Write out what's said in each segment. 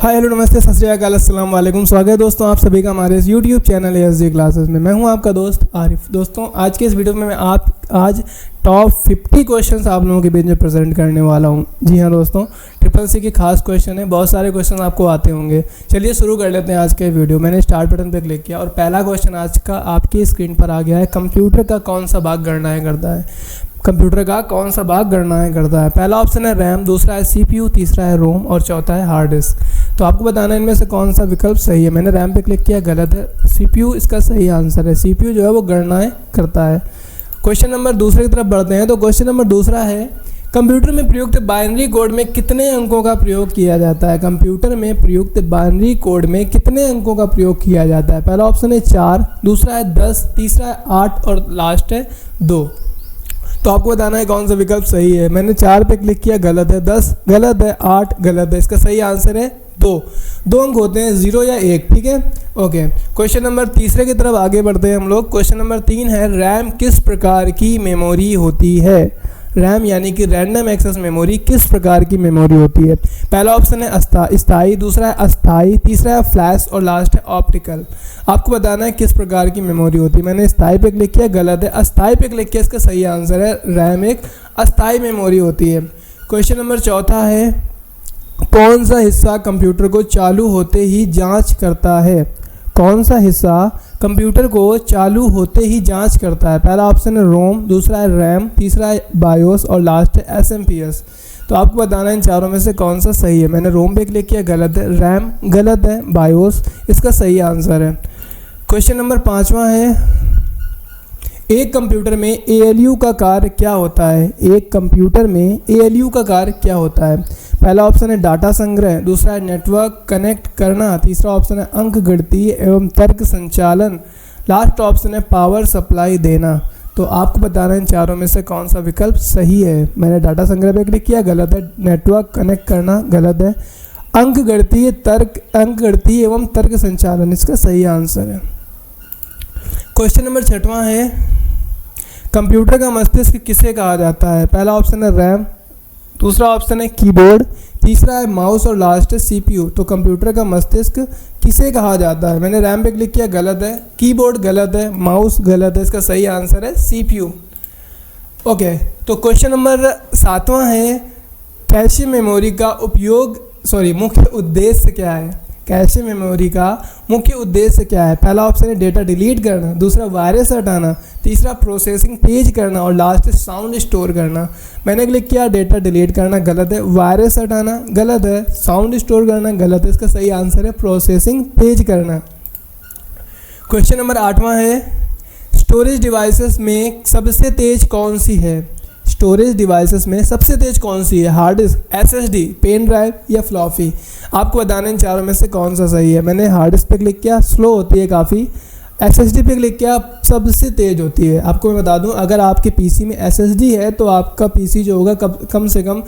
Hi hello नमस्ते सत श्री अकाल अस्सलाम वालेकुम। स्वागत है दोस्तों आप सभी का हमारे इस यूट्यूब चैनल एएसजी क्लासेस में। मैं हूं आपका दोस्त आरिफ। दोस्तों आज के इस वीडियो में मैं आज टॉप 50 क्वेश्चंस आप लोगों के बीच में प्रेजेंट करने वाला हूं। जी हाँ दोस्तों, ट्रिपल सी की खास क्वेश्चन है, बहुत सारे क्वेश्चन आपको आते होंगे। चलिए शुरू कर लेते हैं आज के वीडियो। मैंने स्टार्ट बटन पर क्लिक किया और पहला क्वेश्चन आज का आपकी स्क्रीन पर आ गया है। कंप्यूटर का कौन सा भाग गणनाएं करता है? कंप्यूटर का कौन सा भाग गणनाएं करता है? पहला ऑप्शन है रैम, दूसरा है सीपीयू, तीसरा है रोम और चौथा है हार्ड डिस्क। तो आपको बताना है इनमें से कौन सा विकल्प सही है। मैंने रैम पे क्लिक किया, गलत है। सीपीयू इसका सही आंसर है। सीपीयू जो है वो गणनाएं करता है। क्वेश्चन नंबर दूसरे की तरफ बढ़ते हैं। तो क्वेश्चन नंबर दूसरा है, कंप्यूटर में प्रयुक्त बाइनरी कोड में कितने अंकों का प्रयोग किया जाता है? कंप्यूटर में प्रयुक्त बाइनरी कोड में कितने अंकों का प्रयोग किया जाता है? पहला ऑप्शन है 4, दूसरा है 10, तीसरा है 8 और लास्ट है 2। तो आपको बताना है कौन सा विकल्प सही है। मैंने 4 पे क्लिक किया, गलत है। 10 गलत है। 8 गलत है। इसका सही आंसर है 2 अंक होते हैं, 0 या 1। ठीक है, ओके। क्वेश्चन नंबर तीसरे की तरफ आगे बढ़ते हैं हम लोग। क्वेश्चन नंबर 3 है, रैम किस प्रकार की मेमोरी होती है? रैम यानी कि रैंडम एक्सेस मेमोरी किस प्रकार की मेमोरी होती है? पहला ऑप्शन है स्थाई, दूसरा है अस्थाई, तीसरा है फ्लैश और लास्ट है ऑप्टिकल। आपको बताना है किस प्रकार की मेमोरी होती है। मैंने स्थाई पे क्लिक किया, गलत है। अस्थाई पे क्लिक किया, इसका सही आंसर है रैम एक अस्थाई मेमोरी होती है। क्वेश्चन नंबर चौथा है, कौन सा हिस्सा कंप्यूटर को चालू होते ही जांच करता है? कौन सा हिस्सा कंप्यूटर को चालू होते ही जांच करता है? पहला ऑप्शन है रोम, दूसरा है रैम, तीसरा है बायोस और लास्ट है एसएमपीएस। तो आपको बताना है इन चारों में से कौन सा सही है। मैंने रोम पे क्लिक किया, गलत है। रैम गलत है। बायोस इसका सही आंसर है। क्वेश्चन नंबर 5वां है, एक कंप्यूटर में एएलयू का कार्य क्या होता है? एक कंप्यूटर में एएलयू का कार्य क्या होता है? पहला ऑप्शन है डाटा संग्रह, दूसरा है नेटवर्क कनेक्ट करना, तीसरा ऑप्शन है अंक गणितीय एवं तर्क संचालन, लास्ट ऑप्शन है पावर सप्लाई देना। तो आपको बताना है इन चारों में से कौन सा विकल्प सही है। मैंने डाटा संग्रह पे क्लिक किया, गलत है। नेटवर्क कनेक्ट करना गलत है। अंक गणितीय एवं तर्क संचालन इसका सही आंसर है। क्वेश्चन नंबर 6वां है, कंप्यूटर का मस्तिष्क किसे कहा जाता है? पहला ऑप्शन है रैम, दूसरा ऑप्शन है कीबोर्ड, तीसरा है माउस और लास्ट है सीपीयू। तो कंप्यूटर का मस्तिष्क किसे कहा जाता है? मैंने रैम पे क्लिक किया, गलत है। कीबोर्ड गलत है। माउस गलत है। इसका सही आंसर है सीपीयू। ओके, तो क्वेश्चन नंबर 7वां है, कैशे मेमोरी का मुख्य उद्देश्य क्या है? कैशे मेमोरी का मुख्य उद्देश्य क्या है? पहला ऑप्शन है डेटा डिलीट करना, दूसरा वायरस हटाना, तीसरा प्रोसेसिंग तेज करना और लास्ट साउंड स्टोर करना। मैंने क्लिक किया, डेटा डिलीट करना गलत है। वायरस हटाना गलत है। साउंड स्टोर करना गलत है। इसका सही आंसर है प्रोसेसिंग तेज करना। क्वेश्चन नंबर 8वां है, स्टोरेज डिवाइसेस में सबसे तेज कौन सी है? स्टोरेज डिवाइसेस में सबसे तेज कौन सी है? Hard disk, SSD, pen drive या फ्लॉपी? आपको बताना इन चारों में से कौन सा सही है। मैंने हार्ड डिस्क पे क्लिक किया, स्लो होती है काफ़ी। एसएसडी पे क्लिक किया, सबसे तेज होती है। आपको मैं बता दूं, अगर आपके पीसी में एसएसडी है तो आपका पीसी जो होगा कम से कम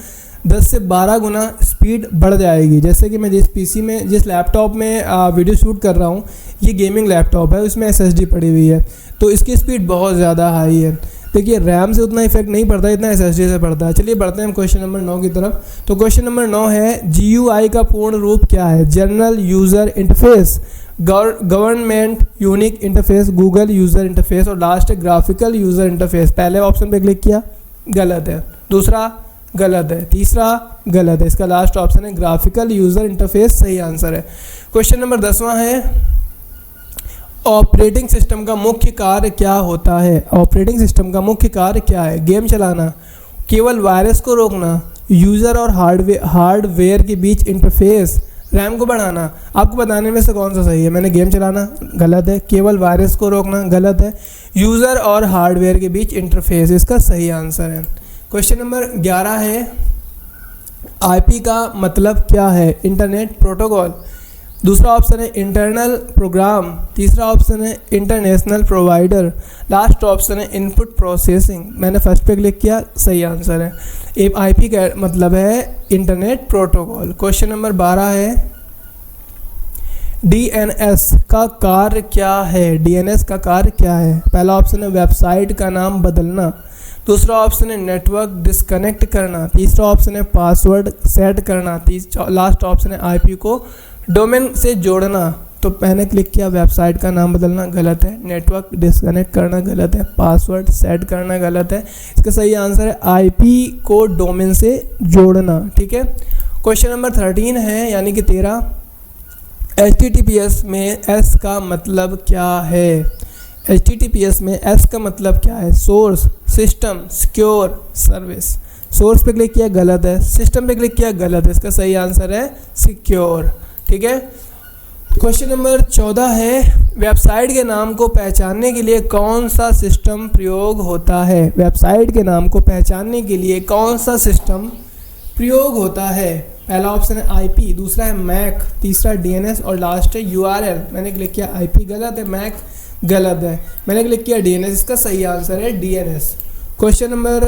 10 से 12 गुना स्पीड बढ़ जाएगी। जैसे कि मैं जिस लैपटॉप में वीडियो शूट कर रहा हूँ, ये गेमिंग लैपटॉप है, उसमें एसएसडी पड़ी हुई है, तो इसकी स्पीड बहुत ज़्यादा हाई है। देखिए रैम से उतना इफेक्ट नहीं पड़ता जितना एसएसडी से पड़ता है। चलिए बढ़ते हैं हम क्वेश्चन नंबर 9 की तरफ। तो क्वेश्चन नंबर 9 है, जीयूआई का पूर्ण रूप क्या है? General user interface, government unique interface, Google user interface और लास्ट है ग्राफिकल यूज़र इंटरफेस। पहले ऑप्शन पे क्लिक किया, गलत है। दूसरा गलत है। तीसरा गलत है। इसका लास्ट ऑप्शन है ग्राफिकल यूज़र इंटरफेस सही आंसर है। क्वेश्चन नंबर 10वां है, ऑपरेटिंग सिस्टम का मुख्य कार्य क्या होता है? ऑपरेटिंग सिस्टम का मुख्य कार्य क्या है? गेम चलाना, केवल वायरस को रोकना, यूज़र और हार्डवेयर के बीच इंटरफेस, रैम को बढ़ाना। आपको बताने में से कौन सा सही है। मैंने गेम चलाना गलत है। केवल वायरस को रोकना गलत है। यूज़र और हार्डवेयर के बीच इंटरफेस इसका सही आंसर है। क्वेश्चन नंबर 11 है, आईपी का मतलब क्या है? इंटरनेट प्रोटोकॉल, दूसरा ऑप्शन है इंटरनल प्रोग्राम, तीसरा ऑप्शन है इंटरनेशनल प्रोवाइडर, लास्ट ऑप्शन है इनपुट प्रोसेसिंग। मैंने फर्स्ट पे क्लिक किया, सही आंसर है। आईपी का मतलब है इंटरनेट प्रोटोकॉल। क्वेश्चन नंबर 12 है, डीएनएस का कार्य क्या है? डीएनएस का कार्य क्या है? पहला ऑप्शन है वेबसाइट का नाम बदलना, दूसरा ऑप्शन है नेटवर्क डिस्कनेक्ट करना, तीसरा ऑप्शन है पासवर्ड सेट करना, लास्ट ऑप्शन है आईपी को डोमेन से जोड़ना। तो मैंने क्लिक किया वेबसाइट का नाम बदलना, गलत है। नेटवर्क डिस्कनेक्ट करना गलत है। पासवर्ड सेट करना गलत है। इसका सही आंसर है आईपी को डोमेन से जोड़ना। ठीक है, क्वेश्चन नंबर 13 है यानी कि 13, HTTPS में एस का मतलब क्या है? HTTPS में एस का मतलब क्या है? Source, system, secure, service. Source पे क्लिक किया गलत है, सिस्टम पे क्लिक किया गलत है, इसका सही आंसर है सिक्योर। ठीक है, क्वेश्चन नंबर 14 है वेबसाइट के नाम को पहचानने के लिए कौन सा सिस्टम प्रयोग होता है? वेबसाइट के नाम को पहचानने के लिए कौन सा सिस्टम प्रयोग होता है? पहला ऑप्शन है आईपी, दूसरा है मैक, तीसरा डीएनएस और लास्ट है यूआरएल। मैंने क्लिक किया आईपी गलत है, मैक गलत है, मैंने क्लिक किया डीएनएस, इसका सही आंसर है डीएनएस। क्वेश्चन नंबर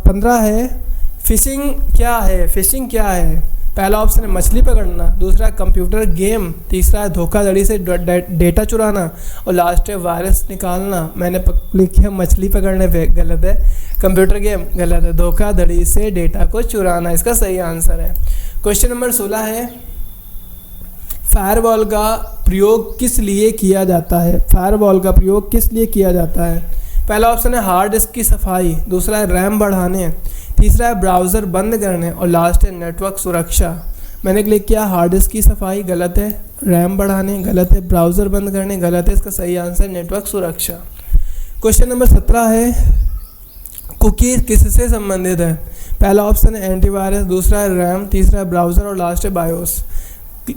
15 है फिशिंग क्या है? फिशिंग क्या है? पहला ऑप्शन है मछली पकड़ना, दूसरा है कंप्यूटर गेम, तीसरा है धोखाधड़ी से डेटा चुराना और लास्ट है वायरस निकालना। मैंने क्लिक किया मछली पकड़ने पे, गलत है। कंप्यूटर गेम गलत है। धोखाधड़ी से डेटा को चुराना, इसका सही आंसर है। क्वेश्चन नंबर 16 है फायरवॉल का प्रयोग किस लिए किया जाता है? फायरवॉल का प्रयोग किस लिए किया जाता है? पहला ऑप्शन है हार्ड डिस्क की सफाई, दूसरा है रैम बढ़ाने, तीसरा है ब्राउज़र बंद करने और लास्ट है नेटवर्क सुरक्षा। मैंने क्लिक किया हार्ड डिस्क की सफाई गलत है, रैम बढ़ाने गलत है, ब्राउज़र बंद करने गलत है, इसका सही आंसर नेटवर्क सुरक्षा। क्वेश्चन नंबर 17 है कुकी किससे संबंधित है? पहला ऑप्शन है एंटीवायरस, दूसरा है रैम, तीसरा है ब्राउज़र और लास्ट है बायोस।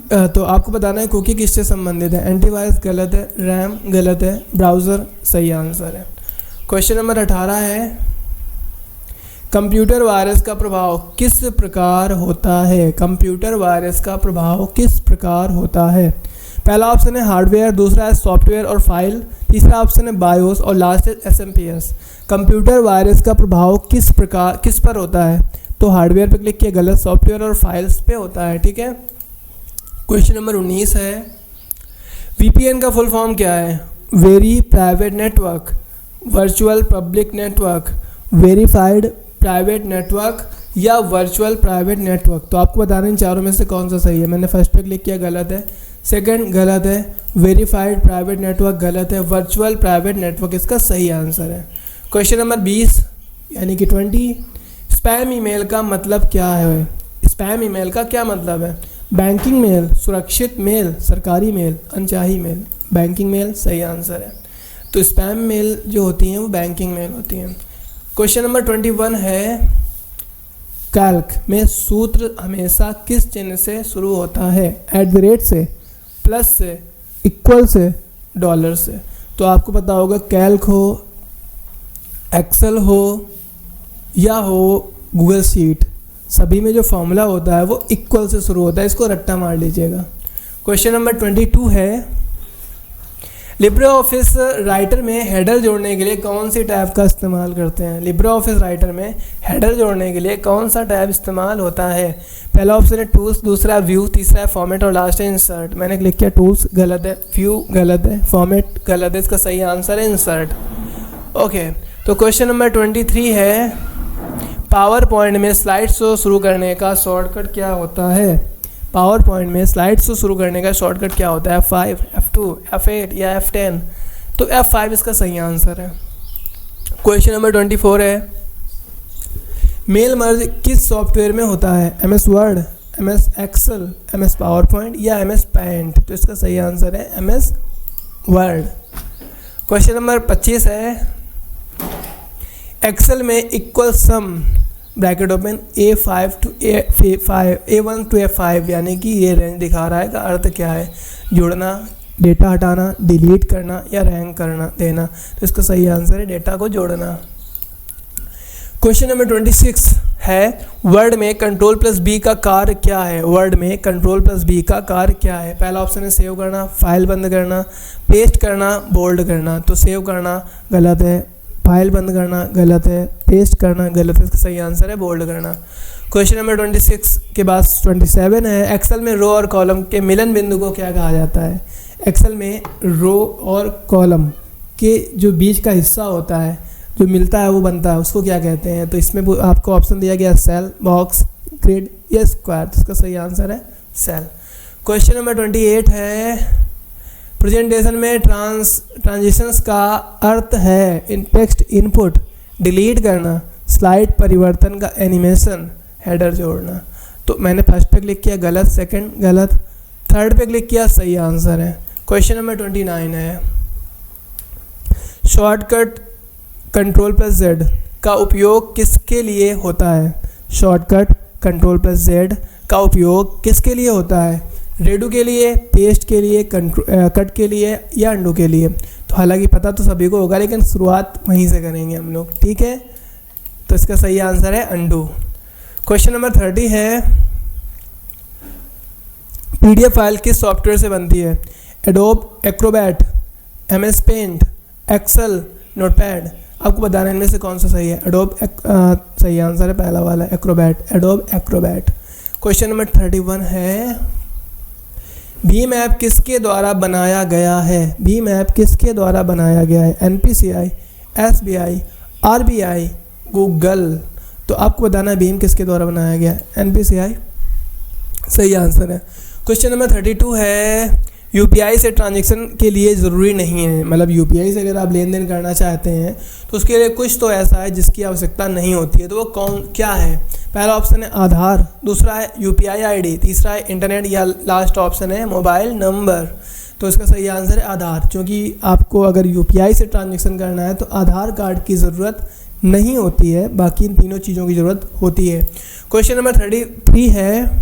तो आपको बताना है कुकी किससे संबंधित है। एंटीवायरस गलत है, रैम गलत है, ब्राउज़र सही आंसर है। क्वेश्चन नंबर 18 है कंप्यूटर वायरस का प्रभाव किस प्रकार होता है? कंप्यूटर वायरस का प्रभाव किस प्रकार होता है? पहला ऑप्शन है हार्डवेयर, दूसरा है सॉफ्टवेयर और फाइल, तीसरा ऑप्शन है बायोस और लास्ट है एसएमपीएस। कंप्यूटर वायरस का प्रभाव किस पर होता है? तो हार्डवेयर पे क्लिक किया गलत, सॉफ्टवेयर और फाइल्स पे होता है। ठीक है, क्वेश्चन नंबर 19 है वीपीएन का फुल फॉर्म क्या है? Very private network, virtual public network, verified private network या वर्चुअल प्राइवेट नेटवर्क। तो आपको बताना इन चारों में से कौन सा सही है। मैंने फर्स्ट पे क्लिक किया गलत है, सेकंड गलत है, वेरीफाइड प्राइवेट नेटवर्क गलत है, वर्चुअल प्राइवेट नेटवर्क इसका सही आंसर है। क्वेश्चन नंबर 20 यानी कि 20 स्पैम ईमेल का मतलब क्या है? स्पैम ईमेल का क्या मतलब है? बैंकिंग मेल, सुरक्षित मेल, सरकारी मेल, अनचाही मेल। बैंकिंग मेल सही आंसर है। तो स्पैम मेल जो होती हैं वो बैंकिंग मेल होती हैं। क्वेश्चन नंबर 21 है कैल्क में सूत्र हमेशा किस चिन्ह से शुरू होता है? @ से, प्लस से, इक्वल से, डॉलर से। तो आपको पता होगा कैल्क हो, एक्सेल हो या हो गूगल शीट, सभी में जो फॉर्मूला होता है वो इक्वल से शुरू होता है, इसको रट्टा मार लीजिएगा। क्वेश्चन नंबर 22 है लिब्रे ऑफिस राइटर में हेडर जोड़ने के लिए कौन सी टैब का इस्तेमाल करते हैं? लिब्रे ऑफिस राइटर में हेडर जोड़ने के लिए कौन सा टैब इस्तेमाल होता है? पहला ऑप्शन है टूल्स, दूसरा है व्यू, तीसरा है फॉर्मेट और लास्ट है इंसर्ट। मैंने क्लिक किया टूल्स गलत है, व्यू गलत है, फॉर्मेट गलत है, इसका सही आंसर है इंसर्ट। ओके, तो क्वेश्चन नंबर 23 है पावर पॉइंट में स्लाइड शो शुरू करने का शॉर्टकट क्या होता है? पावर पॉइंट में स्लाइड शो शुरू करने का शॉर्टकट क्या होता है? F5, F2, F8 या F10? तो F5 इसका सही आंसर है। क्वेश्चन नंबर 24 है मेल मर्ज किस सॉफ्टवेयर में होता है? MS Word, MS Excel, MS PowerPoint या MS पेंट? तो इसका सही आंसर है MS वर्ड। क्वेश्चन नंबर 25 है एक्सेल में equal some bracket open A1 to A5 यानी कि ये रेंज दिखा रहा है का अर्थ क्या है? जोड़ना, डेटा हटाना, डिलीट करना या रैंक करना देना। तो इसका सही आंसर है डेटा को जोड़ना। क्वेश्चन नंबर 26 है वर्ड में Ctrl+B का कार्य क्या है? वर्ड में Ctrl+B का कार्य क्या है? पहला ऑप्शन है सेव करना, फाइल बंद करना, पेस्ट करना, बोल्ड करना। तो सेव करना गलत है, फाइल बंद करना गलत है, पेस्ट करना गलत है, इसका सही आंसर है बोल्ड करना। क्वेश्चन नंबर 26 के बाद 27 है एक्सेल में रो और कॉलम के मिलन बिंदु को क्या कहा जाता है? एक्सेल में रो और कॉलम के जो बीच का हिस्सा होता है, जो मिलता है वो बनता है, उसको क्या कहते हैं? तो इसमें आपको ऑप्शन दिया गया सेल, बॉक्स, ग्रिड या स्क्वायर। तो इसका सही आंसर है सेल। क्वेश्चन नंबर 28 है, प्रेजेंटेशन में ट्रांजिशंस का अर्थ है इन टेक्स्ट इनपुट, डिलीट करना, स्लाइड परिवर्तन का एनिमेशन, हेडर जोड़ना। तो मैंने फर्स्ट पे क्लिक किया, गलत, सेकंड गलत, थर्ड पे क्लिक किया, सही आंसर है। क्वेश्चन नंबर 29 है, शॉर्टकट Ctrl+Z का उपयोग किसके लिए होता है? शॉर्टकट Ctrl+Z का उपयोग किसके लिए होता है? रेडू के लिए, पेस्ट के लिए, कट के लिए या अंडू के लिए? तो हालांकि पता तो सभी को होगा, लेकिन शुरुआत वहीं से करेंगे हम लोग, ठीक है। तो इसका सही आंसर है अंडू। क्वेश्चन नंबर 30 है, PDF फाइल किस सॉफ्टवेयर से बनती है? Adobe Acrobat, MS Paint, Excel, Notepad. आपको बताना है इनमें से कौन सा सही है। एडोब सही आंसर है पहला वाला, Acrobat, adobe Acrobat. Question number 31 है, भीम ऐप किसके द्वारा बनाया गया है? भीम ऐप किसके द्वारा बनाया गया है? NPCI, SBI, RBI, Google. तो आपको बताना है भीम किसके द्वारा बनाया गया है? NPCI सही आंसर है। क्वेश्चन नंबर 32 है, UPI से ट्रांजैक्शन के लिए ज़रूरी नहीं है, मतलब UPI से अगर आप लेन देन करना चाहते हैं तो उसके लिए कुछ तो ऐसा है जिसकी आवश्यकता नहीं होती है, तो वो क्या है? पहला ऑप्शन है आधार, दूसरा है UPI ID, तीसरा है इंटरनेट या लास्ट ऑप्शन है मोबाइल नंबर। तो इसका सही आंसर है आधार, क्योंकि आपको अगर UPI से ट्रांजैक्शन करना है तो आधार कार्ड की ज़रूरत नहीं होती है, बाकी इन तीनों चीज़ों की ज़रूरत होती है। क्वेश्चन नंबर 33 है,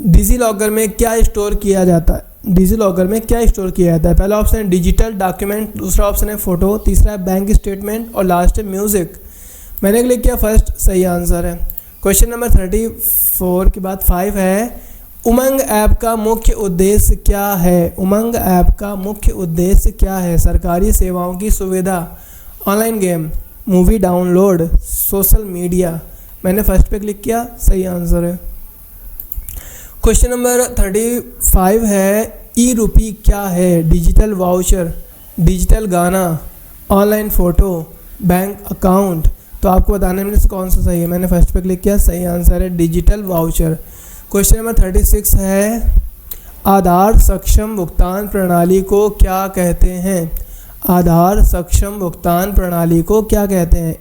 डिजी लॉकर में क्या स्टोर किया जाता है? डिजी लॉकर में क्या स्टोर किया जाता है? पहला ऑप्शन है डिजिटल डॉक्यूमेंट, दूसरा ऑप्शन है फ़ोटो, तीसरा है बैंक स्टेटमेंट और लास्ट है म्यूज़िक। मैंने क्लिक किया फर्स्ट, सही आंसर है। क्वेश्चन नंबर 34 के बाद 5 है, उमंग ऐप का मुख्य उद्देश्य क्या है? उमंग ऐप का मुख्य उद्देश्य क्या है? सरकारी सेवाओं की सुविधा, online game, movie download, social media. मैंने फर्स्ट पे क्लिक किया, सही आंसर है। क्वेश्चन नंबर 35 है, ई-रूपी क्या है? डिजिटल वाउचर, डिजिटल गाना, ऑनलाइन फ़ोटो, बैंक अकाउंट। तो आपको बताने में से कौन सा सही है? मैंने फर्स्ट पे क्लिक किया, सही आंसर है डिजिटल वाउचर। क्वेश्चन नंबर 36 है, आधार सक्षम भुगतान प्रणाली को क्या कहते हैं? आधार सक्षम भुगतान प्रणाली को क्या कहते हैं?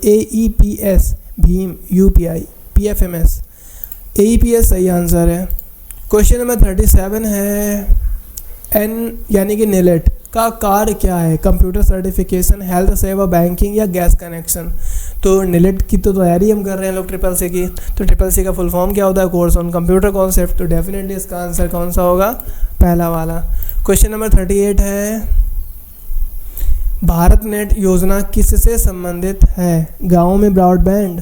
AEPS, Bhim, UPI, PFMS। AEPS सही आंसर है। क्वेश्चन नंबर 37 है, N यानी कि नेलेट का कार्य क्या है? कंप्यूटर सर्टिफिकेशन, हेल्थ सेवा, बैंकिंग या गैस कनेक्शन। तो नेलेट की तो तैयारी हम कर रहे हैं लोग ट्रिपल-सी की, तो ट्रिपल-सी का फुल फॉर्म क्या होता है? Course on computer concept. तो डेफिनेटली इसका आंसर कौन सा होगा? पहला वाला। क्वेश्चन नंबर 38 है, भारत नेट योजना किससे संबंधित है? गाँव में ब्रॉडबैंड,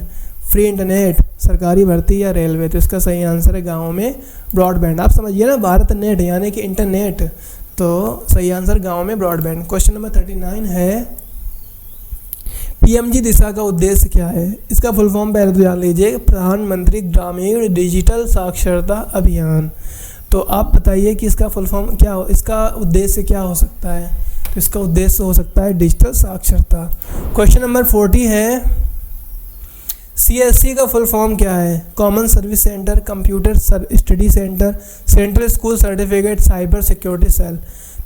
फ्री इंटरनेट, सरकारी भर्ती या रेलवे। तो इसका सही आंसर है गाँव में ब्रॉडबैंड। आप समझिए ना, भारत नेट यानी कि इंटरनेट, तो सही आंसर गाँव में ब्रॉडबैंड। क्वेश्चन नंबर 39 है, PMG दिशा का उद्देश्य क्या है? इसका फुल फॉर्म पहले तो जान लीजिए, प्रधानमंत्री ग्रामीण डिजिटल साक्षरता अभियान। तो आप बताइए कि इसका फुल फॉर्म क्या हो, इसका उद्देश्य क्या हो सकता है? तो इसका उद्देश्य हो सकता है डिजिटल साक्षरता। क्वेश्चन नंबर 40 है, CSC का फुल फॉर्म क्या है? Common service centre, computer study centre, central school certificate, cyber security cell.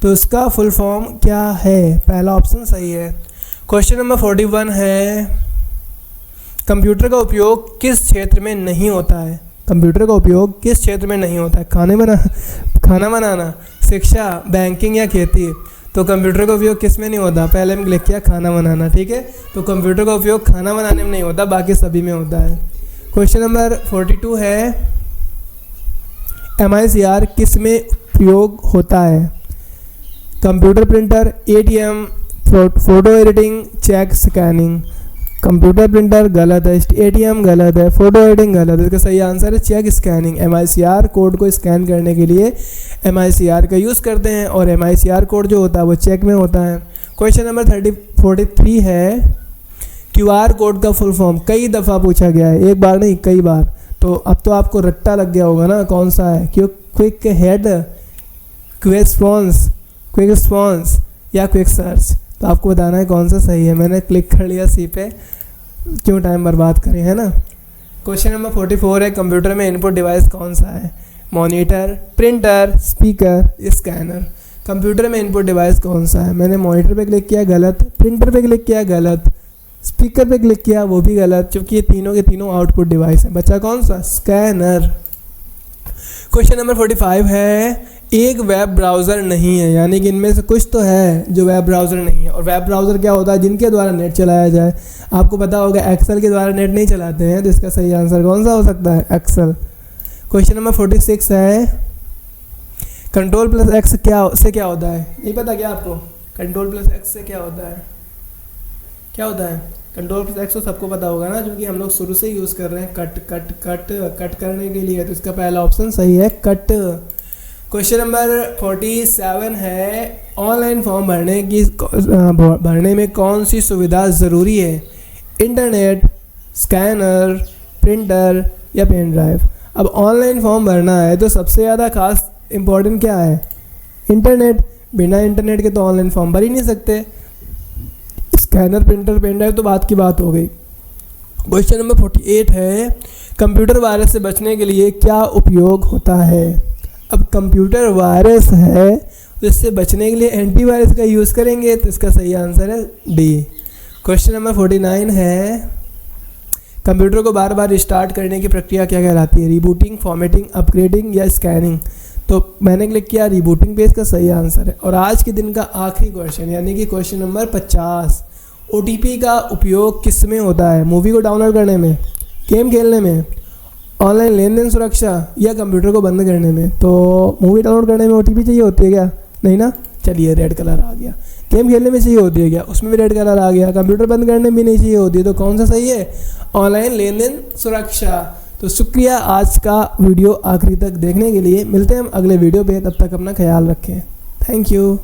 तो इसका फुल फॉर्म क्या है? पहला ऑप्शन सही है। क्वेश्चन नंबर 41 है, कंप्यूटर का उपयोग किस क्षेत्र में नहीं होता है? कंप्यूटर का उपयोग किस क्षेत्र में नहीं होता है? खाना बनाना, शिक्षा, बैंकिंग या खेती। तो कंप्यूटर का उपयोग किस में नहीं होता? पहले हम क्लिक किया खाना बनाना, ठीक है। तो कंप्यूटर का उपयोग खाना बनाने में नहीं होता, बाकी सभी में होता है। क्वेश्चन नंबर 42 है, MICR किस में उपयोग होता है? Computer printer, ATM, photo editing, cheque scanning. Computer printer गलत है, ATM गलत है, फ़ोटो एडिटिंग गलत है। इसका सही आंसर है चेक स्कैनिंग। MICR कोड को स्कैन करने के लिए MICR का यूज़ करते हैं, और MICR कोड जो होता है वो चेक में होता है। क्वेश्चन नंबर 43 है, QR कोड का फुल फॉर्म कई दफ़ा पूछा गया है, एक बार नहीं कई बार। तो अब तो आपको रट्टा लग गया होगा ना कौन सा है, क्विक हेड, क्विक रिस्पॉन्स या क्विक सर्च। तो आपको बताना है कौन सा सही है। मैंने क्लिक कर लिया सी पे, क्यों टाइम बर्बाद करें, है ना। क्वेश्चन नंबर 44 है, कंप्यूटर में इनपुट डिवाइस कौन सा है? Monitor, printer, speaker, scanner. Computer में इनपुट डिवाइस कौन सा है? मैंने मॉनिटर पे क्लिक किया, गलत। प्रिंटर पे क्लिक किया, गलत। स्पीकर पे क्लिक किया, वो भी गलत, क्योंकि ये तीनों के तीनों आउटपुट डिवाइस है। बचा कौन सा? स्कैनर। क्वेश्चन नंबर 45 है, एक वेब ब्राउज़र नहीं है, यानी कि इनमें से कुछ तो है जो वेब ब्राउज़र नहीं है। और वेब ब्राउज़र क्या होता है? जिनके द्वारा नेट चलाया जाए। आपको पता होगा एक्सेल के द्वारा नेट नहीं चलाते हैं, तो इसका सही आंसर कौन सा हो सकता है? एक्सेल। क्वेश्चन नंबर 46 है, कंट्रोल प्लस एक्स क्या होता है? नहीं पता क्या आपको? कंट्रोल प्लस एक्स से क्या होता है? क्या होता है? कंट्रोल प्लस एक्स तो सबको पता होगा ना, क्योंकि हम लोग शुरू से यूज़ कर रहे हैं कट करने के लिए। तो इसका पहला ऑप्शन सही है, कट। क्वेश्चन नंबर 47 है, ऑनलाइन फॉर्म भरने में कौन सी सुविधा ज़रूरी है? इंटरनेट, स्कैनर, प्रिंटर या पेन ड्राइव। अब ऑनलाइन फॉर्म भरना है तो सबसे ज़्यादा खास इम्पोर्टेंट क्या है? इंटरनेट। बिना इंटरनेट के तो ऑनलाइन फॉर्म भर ही नहीं सकते। स्कैनर, प्रिंटर, पेन ड्राइव तो बात की बात हो गई। क्वेश्चन नंबर 48 है, कंप्यूटर वायरस से बचने के लिए क्या उपयोग होता है? अब कंप्यूटर वायरस है तो इससे बचने के लिए एंटीवायरस का यूज़ करेंगे, तो इसका सही आंसर है डी। क्वेश्चन नंबर 49 है, कंप्यूटर को बार बार रिस्टार्ट करने की प्रक्रिया क्या कहलाती है? रिबूटिंग, फॉर्मेटिंग, अपग्रेडिंग या स्कैनिंग। तो मैंने क्लिक किया रिबूटिंग पे, इसका सही आंसर है। और आज के दिन का आखिरी क्वेश्चन, यानी कि क्वेश्चन नंबर 50, OTP का उपयोग किस में होता है? मूवी को डाउनलोड करने में, गेम खेलने में, ऑनलाइन लेन देन सुरक्षा या कंप्यूटर को बंद करने में। तो मूवी डाउनलोड करने में OTP चाहिए होती है क्या? नहीं ना। चलिए, रेड कलर आ गया। गेम खेलने में चाहिए होती है क्या? उसमें भी रेड कलर आ गया। कंप्यूटर बंद करने में भी नहीं चाहिए होती है, तो कौन सा सही है? ऑनलाइन लेन देन सुरक्षा। तो शुक्रिया आज का वीडियो आखिरी तक देखने के लिए। मिलते हैं हम अगले वीडियो पे, तब तक अपना ख्याल रखें। Thank you.